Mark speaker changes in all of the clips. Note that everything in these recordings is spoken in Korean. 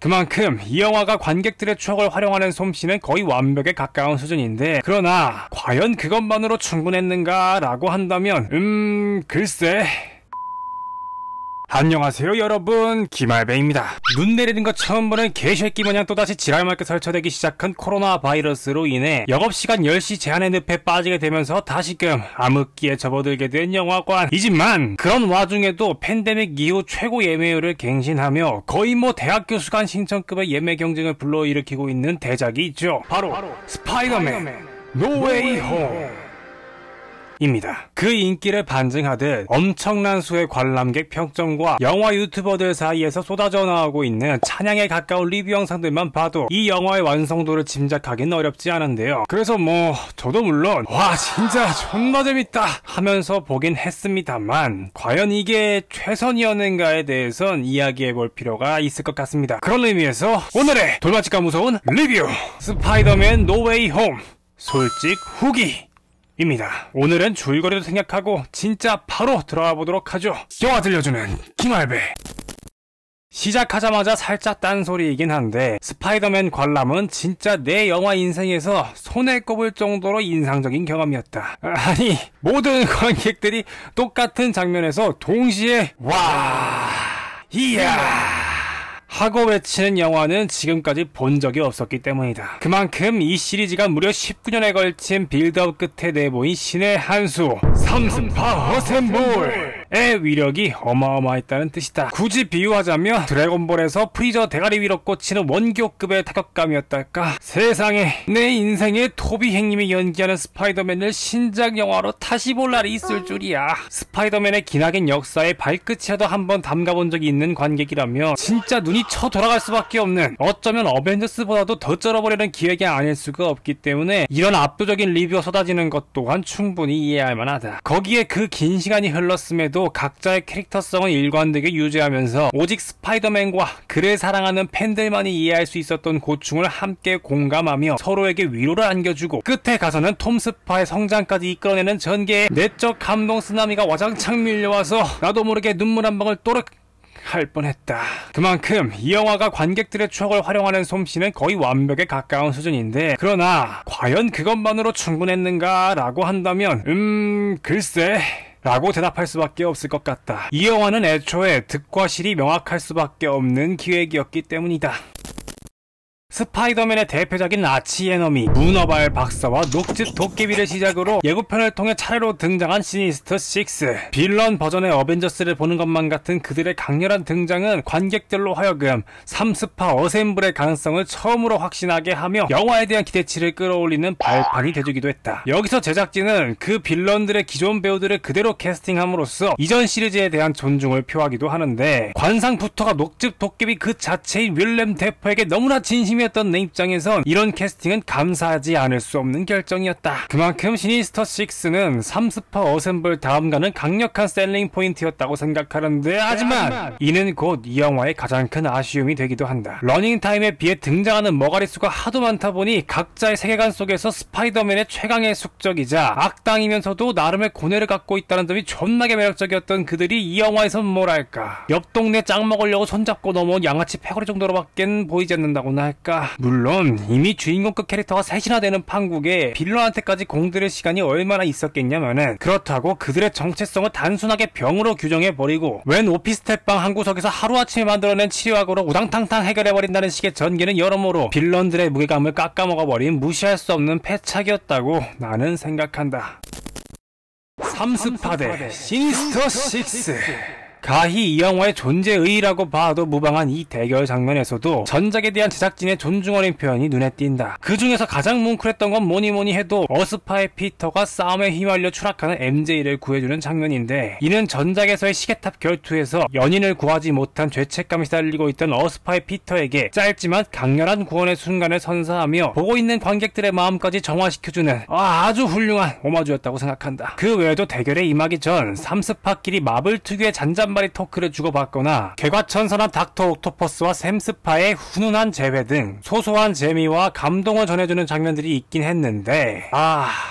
Speaker 1: 그만큼 이 영화가 관객들의 추억을 활용하는 솜씨는 거의 완벽에 가까운 수준인데, 그러나 과연 그것만으로 충분했는가 라고 한다면 글쎄. 안녕하세요 여러분, 김알배입니다. 눈 내리는 거 처음 보는 개새끼 마냥 또다시 지랄맞게 설쳐대기 시작한 코로나 바이러스로 인해 영업시간 10시 제한의 늪에 빠지게 되면서 다시금 암흑기에 접어들게 된 영화관이지만, 그런 와중에도 팬데믹 이후 최고 예매율을 갱신하며 거의 대학교 수강 신청급의 예매 경쟁을 불러일으키고 있는 대작이 있죠. 바로 스파이더맨 노웨이 홈 입니다. 그 인기를 반증하듯 엄청난 수의 관람객 평점과 영화 유튜버들 사이에서 쏟아져 나오고 있는 찬양에 가까운 리뷰 영상들만 봐도 이 영화의 완성도를 짐작하기는 어렵지 않은데요. 그래서 저도 물론 와 진짜 존나 재밌다 하면서 보긴 했습니다만, 과연 이게 최선이었는가에 대해선 이야기해볼 필요가 있을 것 같습니다. 그런 의미에서 오늘의 돌맛집과 무서운 리뷰, 스파이더맨 노웨이 홈 솔직 후기 입니다. 오늘은 줄거리도 생략하고 진짜 바로 들어가 보도록 하죠. 영화 들려주는 김알배. 시작하자마자 살짝 딴소리이긴 한데, 스파이더맨 관람은 진짜 내 영화 인생에서 손에 꼽을 정도로 인상적인 경험이었다. 아니, 모든 관객들이 똑같은 장면에서 동시에 와, 이야 하고 외치는 영화는 지금까지 본 적이 없었기 때문이다. 그만큼 이 시리즈가 무려 19년에 걸친 빌드업 끝에 내보인 신의 한수, 삼스파 어셈블의 위력이 어마어마했다는 뜻이다. 굳이 비유하자면 드래곤볼에서 프리저 대가리 위로 꽂히는 원교급의 타격감이었달까. 세상에, 내 인생의 토비 형님이 연기하는 스파이더맨을 신작 영화로 다시 볼 날이 있을 줄이야. 스파이더맨의 기나긴 역사에 발끝이라도 한번 담가본 적이 있는 관객이라며 진짜 눈이 쳐돌아갈 수밖에 없는, 어쩌면 어벤져스보다도 더 쩔어버리는 기획이 아닐 수가 없기 때문에 이런 압도적인 리뷰가 쏟아지는 것 또한 충분히 이해할 만하다. 거기에 그 긴 시간이 흘렀음에도 각자의 캐릭터성을 일관되게 유지하면서 오직 스파이더맨과 그를 사랑하는 팬들만이 이해할 수 있었던 고충을 함께 공감하며 서로에게 위로를 안겨주고, 끝에 가서는 톰 스파의 성장까지 이끌어내는 전개의 내적 감동 쓰나미가 와장창 밀려와서 나도 모르게 눈물 한 방울 또르륵 할 뻔했다. 그만큼 이 영화가 관객들의 추억을 활용하는 솜씨는 거의 완벽에 가까운 수준인데, 그러나 과연 그것만으로 충분했는가 라고 한다면 글쎄 라고 대답할 수밖에 없을 것 같다. 이 영화는 애초에 득과 실이 명확할 수밖에 없는 기획이었기 때문이다. 스파이더맨의 대표적인 아치에너미 문어발 박사와 녹즙 도깨비를 시작으로 예고편을 통해 차례로 등장한 시니스터 6, 빌런 버전의 어벤져스를 보는 것만 같은 그들의 강렬한 등장은 관객들로 하여금 삼스파 어셈블의 가능성을 처음으로 확신하게 하며 영화에 대한 기대치를 끌어올리는 발판이 돼주기도 했다. 여기서 제작진은 그 빌런들의 기존 배우들을 그대로 캐스팅함으로써 이전 시리즈에 대한 존중을 표하기도 하는데, 관상부터가 녹즙 도깨비 그 자체인 윌렘 데포에게 너무나 진심이 었던 내 입장에선 이런 캐스팅은 감사하지 않을 수 없는 결정이었다. 그만큼 시니스터 6는 삼스파 어셈블 다음가는 강력한 셀링 포인트였다고 생각하는데, 하지만 이는 곧 이 영화의 가장 큰 아쉬움이 되기도 한다. 러닝타임에 비해 등장하는 머가리수가 하도 많다 보니 각자의 세계관 속에서 스파이더맨의 최강의 숙적이자 악당이면서도 나름의 고뇌를 갖고 있다는 점이 존나게 매력적이었던 그들이 이 영화에선 뭐랄까, 옆 동네 짱 먹으려고 손잡고 넘어온 양아치 패거리 정도로밖엔 보이지 않는다고나 할까. 물론 이미 주인공급 캐릭터가 셋이나 되는 판국에 빌런한테까지 공들일 시간이 얼마나 있었겠냐면은, 그렇다고 그들의 정체성을 단순하게 병으로 규정해버리고 웬 오피스텔방 한 구석에서 하루아침에 만들어낸 치료약으로 우당탕탕 해결해버린다는 식의 전개는 여러모로 빌런들의 무게감을 깎아먹어버린 무시할 수 없는 패착이었다고 나는 생각한다. 삼스파 대 시니스터 6. 가히 이 영화의 존재의의라고 봐도 무방한 이 대결 장면에서도 전작에 대한 제작진의 존중 어린 표현이 눈에 띈다. 그 중에서 가장 뭉클했던 건 뭐니뭐니 해도 어스파의 피터가 싸움에 휘말려 추락하는 MJ를 구해주는 장면인데, 이는 전작에서의 시계탑 결투에서 연인을 구하지 못한 죄책감이 시달리고 있던 어스파의 피터에게 짧지만 강렬한 구원의 순간을 선사하며 보고 있는 관객들의 마음까지 정화시켜주는 아주 훌륭한 오마주였다고 생각한다. 그 외에도 대결에 임하기 전 삼스파끼리 마블 특유의 잔잔 딴바리 토크를 주고받거나 개과천선한 닥터 옥토퍼스와 샘스파의 훈훈한 재회 등 소소한 재미와 감동을 전해주는 장면들이 있긴 했는데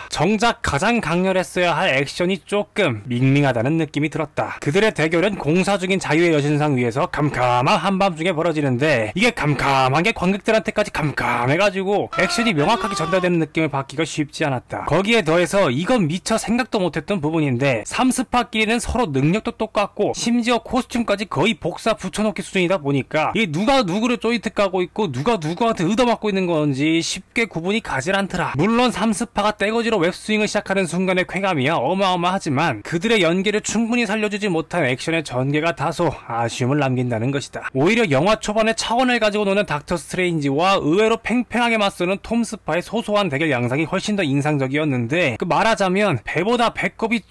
Speaker 1: 정작 가장 강렬했어야 할 액션이 조금 밍밍하다는 느낌이 들었다. 그들의 대결은 공사 중인 자유의 여신상 위에서 캄캄한 한밤중에 벌어지는데 이게 캄캄한 게 관객들한테까지 캄캄해가지고 액션이 명확하게 전달되는 느낌을 받기가 쉽지 않았다. 거기에 더해서 이건 미처 생각도 못했던 부분인데 삼스파끼리는 서로 능력도 똑같고 심지어 코스튬까지 거의 복사 붙여놓기 수준이다 보니까 이게 누가 누구를 쪼이트 까고 있고 누가 누구한테 얻어맞고 있는 건지 쉽게 구분이 가질 않더라. 물론 삼스파가 떼거지로 웹스윙을 시작하는 순간의 쾌감이야 어마어마하지만 그들의 연계를 충분히 살려주지 못한 액션의 전개가 다소 아쉬움을 남긴다는 것이다. 오히려 영화 초반에 차원을 가지고 노는 닥터 스트레인지와 의외로 팽팽하게 맞서는 톰 스파의 소소한 대결 양상이 훨씬 더 인상적이었는데 말하자면 배보다 배꼽이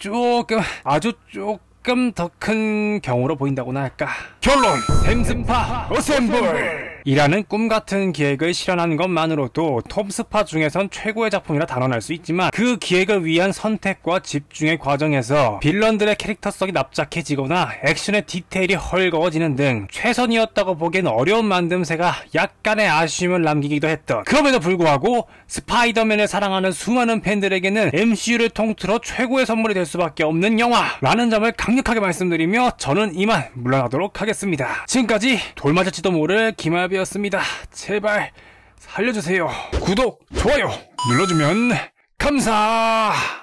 Speaker 1: 아주 조금 더 큰 경우로 보인다고나 할까. 결론! 샘스파 어셈블! 이라는 꿈같은 기획을 실현한 것만으로도 톰스파 중에선 최고의 작품이라 단언할 수 있지만 그 기획을 위한 선택과 집중의 과정에서 빌런들의 캐릭터성이 납작해지거나 액션의 디테일이 헐거워지는 등 최선이었다고 보기엔 어려운 만듦새가 약간의 아쉬움을 남기기도 했던, 그럼에도 불구하고 스파이더맨을 사랑하는 수많은 팬들에게는 MCU를 통틀어 최고의 선물이 될 수밖에 없는 영화라는 점을 강력하게 말씀드리며 저는 이만 물러나도록 하겠습니다. 지금까지 돌맞을지도 모를 김하비였습니다. 제발 살려주세요. 구독, 좋아요 눌러주면 감사.